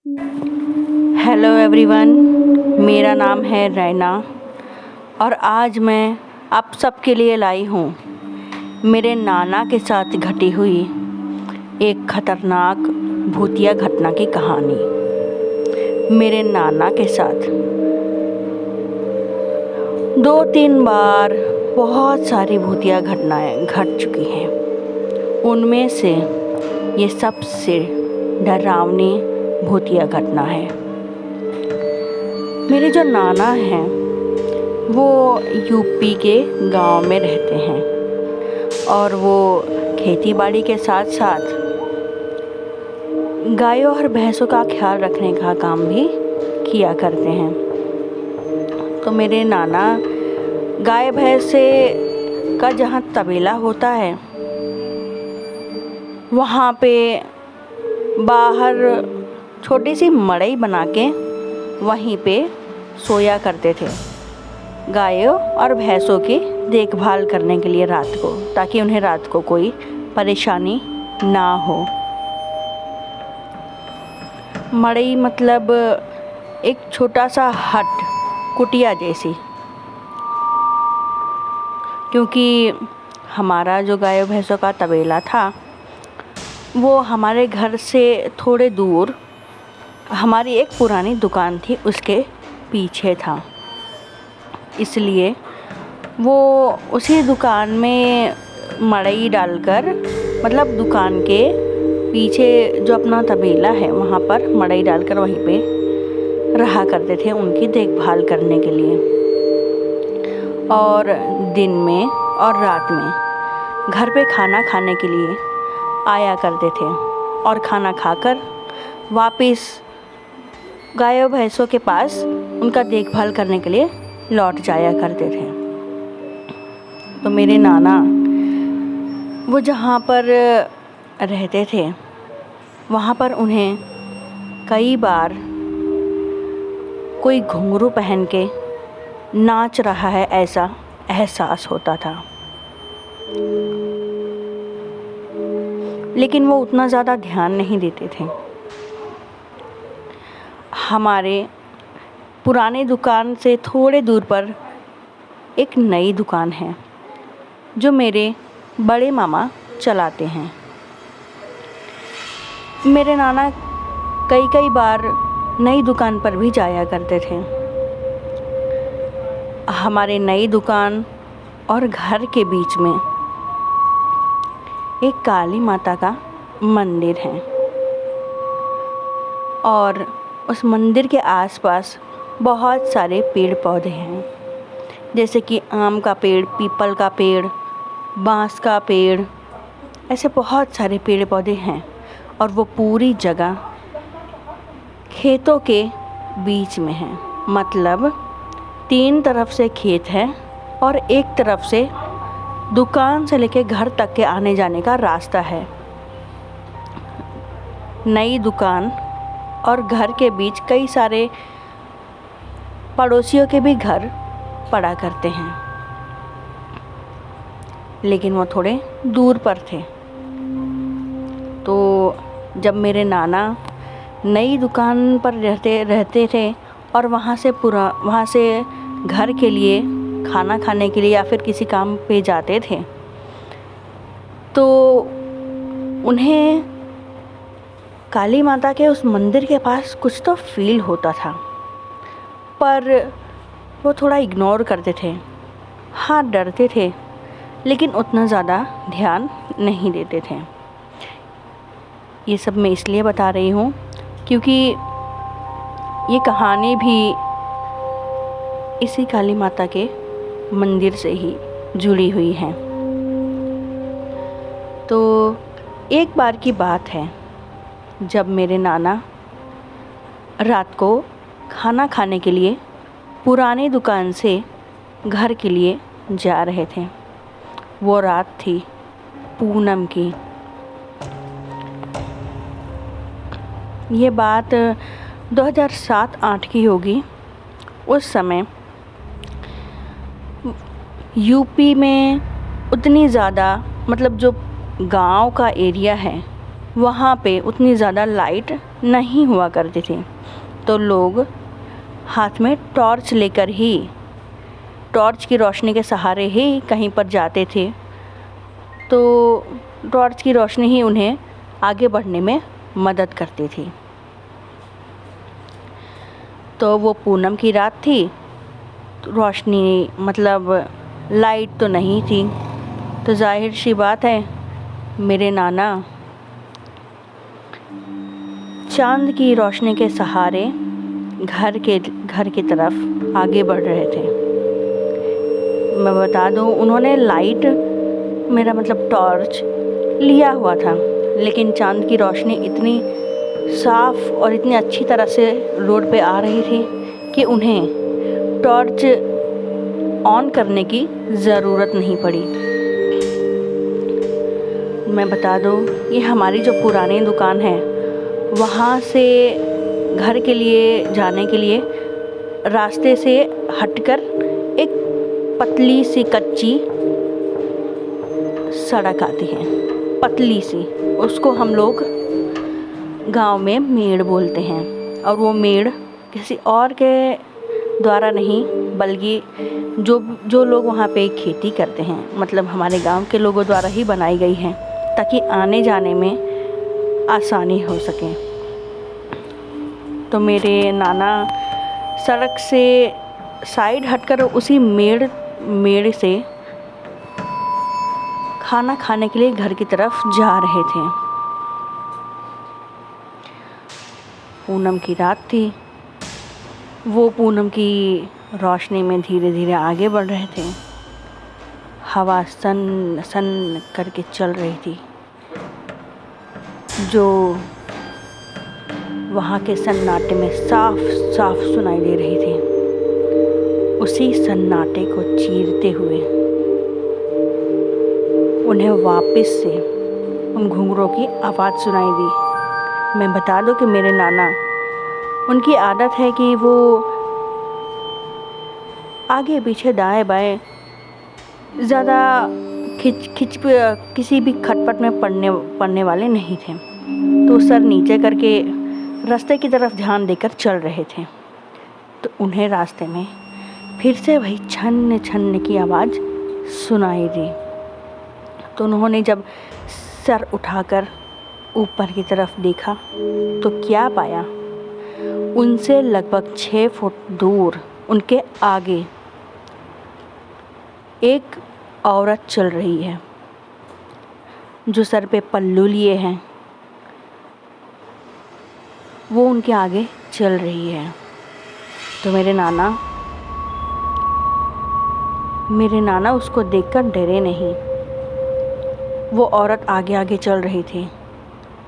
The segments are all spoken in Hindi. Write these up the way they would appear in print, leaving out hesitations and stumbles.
हेलो एवरीवन, मेरा नाम है रैना और आज मैं आप सबके लिए लाई हूँ मेरे नाना के साथ घटी हुई एक खतरनाक भूतिया घटना की कहानी। मेरे नाना के साथ 2-3 बार बहुत सारी भूतिया घटनाएं घट चुकी हैं। उनमें से ये सबसे डरावनी भूतिया घटना है। मेरे जो नाना हैं वो यूपी के गांव में रहते हैं और वो खेती बाड़ी के साथ साथ गायों और भैंसों का ख्याल रखने का काम भी किया करते हैं। तो मेरे नाना गाय भैंस से का जहाँ तबेला होता है वहाँ पे बाहर छोटी सी मड़ई बना के वहीं पे सोया करते थे गायों और भैंसों की देखभाल करने के लिए रात को, ताकि उन्हें रात को कोई परेशानी ना हो। मड़ई मतलब एक छोटा सा हट, कुटिया जैसी, क्योंकि हमारा जो गायों भैंसों का तबेला था वो हमारे घर से थोड़े दूर हमारी एक पुरानी दुकान थी, उसके पीछे था। इसलिए वो उसी दुकान में मड़ई डालकर, मतलब दुकान के पीछे जो अपना तबेला है वहाँ पर मड़ई डालकर वहीं पे रहा करते थे उनकी देखभाल करने के लिए। और दिन में और रात में घर पे खाना खाने के लिए आया करते थे और खाना खाकर वापस गायों भैंसों के पास उनका देखभाल करने के लिए लौट जाया करते थे। तो मेरे नाना वो जहाँ पर रहते थे वहाँ पर उन्हें कई बार कोई घुंघरू पहन के नाच रहा है ऐसा एहसास होता था, लेकिन वो उतना ज़्यादा ध्यान नहीं देते थे। हमारे पुराने दुकान से थोड़े दूर पर एक नई दुकान है जो मेरे बड़े मामा चलाते हैं। मेरे नाना कई बार नई दुकान पर भी जाया करते थे। हमारे नई दुकान और घर के बीच में एक काली माता का मंदिर है और उस मंदिर के आसपास बहुत सारे पेड़ पौधे हैं, जैसे कि आम का पेड़, पीपल का पेड़, बांस का पेड़, ऐसे बहुत सारे पेड़ पौधे हैं। और वो पूरी जगह खेतों के बीच में है, मतलब 3 तरफ से खेत है और एक तरफ से दुकान से लेके घर तक के आने जाने का रास्ता है। नई दुकान और घर के बीच कई सारे पड़ोसियों के भी घर पड़ा करते हैं, लेकिन वो थोड़े दूर पर थे। तो जब मेरे नाना नई दुकान पर रहते थे और वहाँ से घर के लिए, खाना खाने के लिए या फिर किसी काम पे जाते थे, तो उन्हें काली माता के उस मंदिर के पास कुछ तो फील होता था, पर वो थोड़ा इग्नोर करते थे। हाँ, डरते थे, लेकिन उतना ज़्यादा ध्यान नहीं देते थे। ये सब मैं इसलिए बता रही हूँ क्योंकि ये कहानी भी इसी काली माता के मंदिर से ही जुड़ी हुई है। तो एक बार की बात है, जब मेरे नाना रात को खाना खाने के लिए पुरानी दुकान से घर के लिए जा रहे थे। वो रात थी पूनम की। ये बात 2007-8 की होगी। उस समय यूपी में उतनी ज़्यादा, मतलब जो गांव का एरिया है वहाँ पे उतनी ज़्यादा लाइट नहीं हुआ करती थी, तो लोग हाथ में टॉर्च लेकर ही, टॉर्च की रोशनी के सहारे ही कहीं पर जाते थे। तो टॉर्च की रोशनी ही उन्हें आगे बढ़ने में मदद करती थी। तो वो पूनम की रात थी, रोशनी मतलब लाइट तो नहीं थी, तो जाहिर सी बात है मेरे नाना चांद की रोशनी के सहारे घर की तरफ आगे बढ़ रहे थे। मैं बता दूं, उन्होंने लाइट, मेरा मतलब टॉर्च लिया हुआ था, लेकिन चांद की रोशनी इतनी साफ और इतनी अच्छी तरह से रोड पे आ रही थी कि उन्हें टॉर्च ऑन करने की ज़रूरत नहीं पड़ी। मैं बता दूं, ये हमारी जो पुरानी दुकान है, वहाँ से घर के लिए जाने के लिए रास्ते से हटकर एक पतली सी कच्ची सड़क आती है, पतली सी, उसको हम लोग गांव में मेड़ बोलते हैं। और वो मेड़ किसी और के द्वारा नहीं, बल्कि जो लोग वहाँ पे खेती करते हैं, मतलब हमारे गांव के लोगों द्वारा ही बनाई गई है, ताकि आने जाने में आसानी हो सके। तो मेरे नाना सड़क से साइड हटकर उसी मेड़ से खाना खाने के लिए घर की तरफ जा रहे थे। पूनम की रात थी, वो पूनम की रोशनी में धीरे धीरे आगे बढ़ रहे थे। हवा सन सन करके चल रही थी, जो वहाँ के सन्नाटे में साफ साफ सुनाई दे रही थी। उसी सन्नाटे को चीरते हुए उन्हें वापस से उन घुंघरों की आवाज़ सुनाई दी। मैं बता दूं कि मेरे नाना, उनकी आदत है कि वो आगे पीछे दाएं बाएं ज़्यादा किसी भी खटपट में पड़ने वाले नहीं थे। तो सर नीचे करके रास्ते की तरफ ध्यान देकर चल रहे थे। तो उन्हें रास्ते में फिर से वही छन्न छन्न की आवाज़ सुनाई दी। तो उन्होंने जब सर उठाकर ऊपर की तरफ देखा तो क्या पाया, उनसे लगभग 6 फुट दूर उनके आगे एक औरत चल रही है, जो सर पे पल्लू लिए हैं, वो उनके आगे चल रही है। तो मेरे नाना उसको देखकर डरे नहीं। वो औरत आगे आगे चल रही थी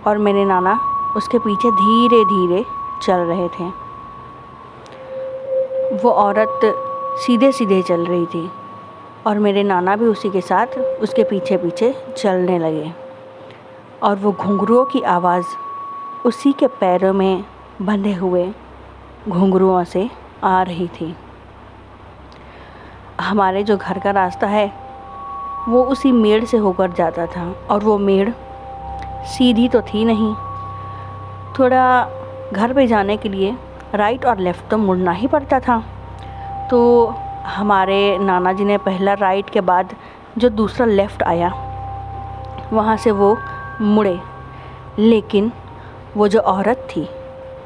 और मेरे नाना उसके पीछे धीरे धीरे चल रहे थे। वो औरत सीधे सीधे चल रही थी और मेरे नाना भी उसी के साथ उसके पीछे पीछे चलने लगे। और वो घुंघरुओं की आवाज़ उसी के पैरों में बंधे हुए घुंघरुओं से आ रही थी। हमारे जो घर का रास्ता है वो उसी मेड़ से होकर जाता था, और वो मेड़ सीधी तो थी नहीं, थोड़ा घर पे जाने के लिए राइट और लेफ़्ट तो मुड़ना ही पड़ता था। तो हमारे नाना जी ने पहला राइट के बाद जो दूसरा लेफ़्ट आया वहाँ से वो मुड़े, लेकिन वो जो औरत थी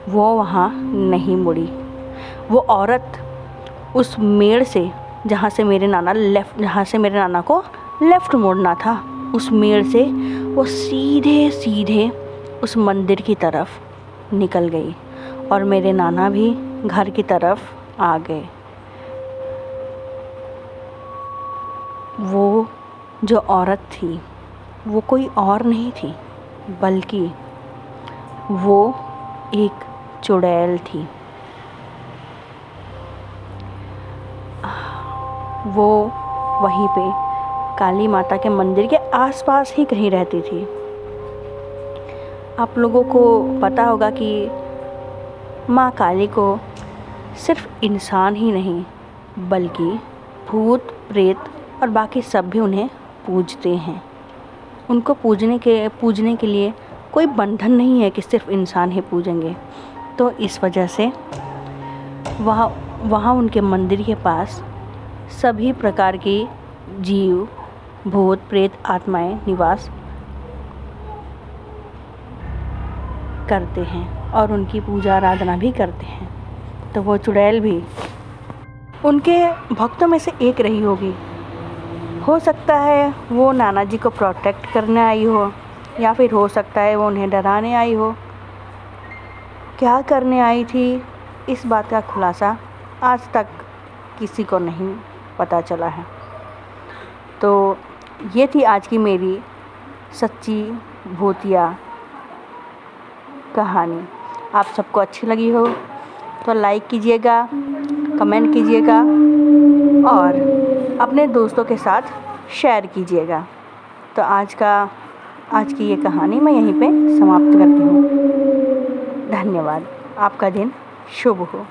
वो वहाँ नहीं मुड़ी। वो औरत उस मेड़ से जहाँ से मेरे नाना को लेफ़्ट मुड़ना था, उस मेड़ से वो सीधे सीधे उस मंदिर की तरफ निकल गई और मेरे नाना भी घर की तरफ आ गए। वो जो औरत थी वो कोई और नहीं थी, बल्कि वो एक चुड़ैल थी। वो वहीं पे काली माता के मंदिर के आसपास ही कहीं रहती थी। आप लोगों को पता होगा कि माँ काली को सिर्फ इंसान ही नहीं, बल्कि भूत प्रेत और बाकी सब भी उन्हें पूजते हैं। उनको पूजने के लिए कोई बंधन नहीं है कि सिर्फ इंसान ही पूजेंगे। तो इस वजह से वहाँ उनके मंदिर के पास सभी प्रकार की जीव, भूत, प्रेत, आत्माएं निवास करते हैं और उनकी पूजा आराधना भी करते हैं। तो वो चुड़ैल भी उनके भक्तों में से एक रही होगी। हो सकता है वो नाना जी को प्रोटेक्ट करने आई हो, या फिर हो सकता है वो उन्हें डराने आई हो। क्या करने आई थी, इस बात का खुलासा आज तक किसी को नहीं पता चला है। तो ये थी आज की मेरी सच्ची भूतिया कहानी। आप सबको अच्छी लगी हो तो लाइक कीजिएगा, कमेंट कीजिएगा और अपने दोस्तों के साथ शेयर कीजिएगा। तो आज की ये कहानी मैं यहीं पे समाप्त करती हूँ। धन्यवाद। आपका दिन शुभ हो।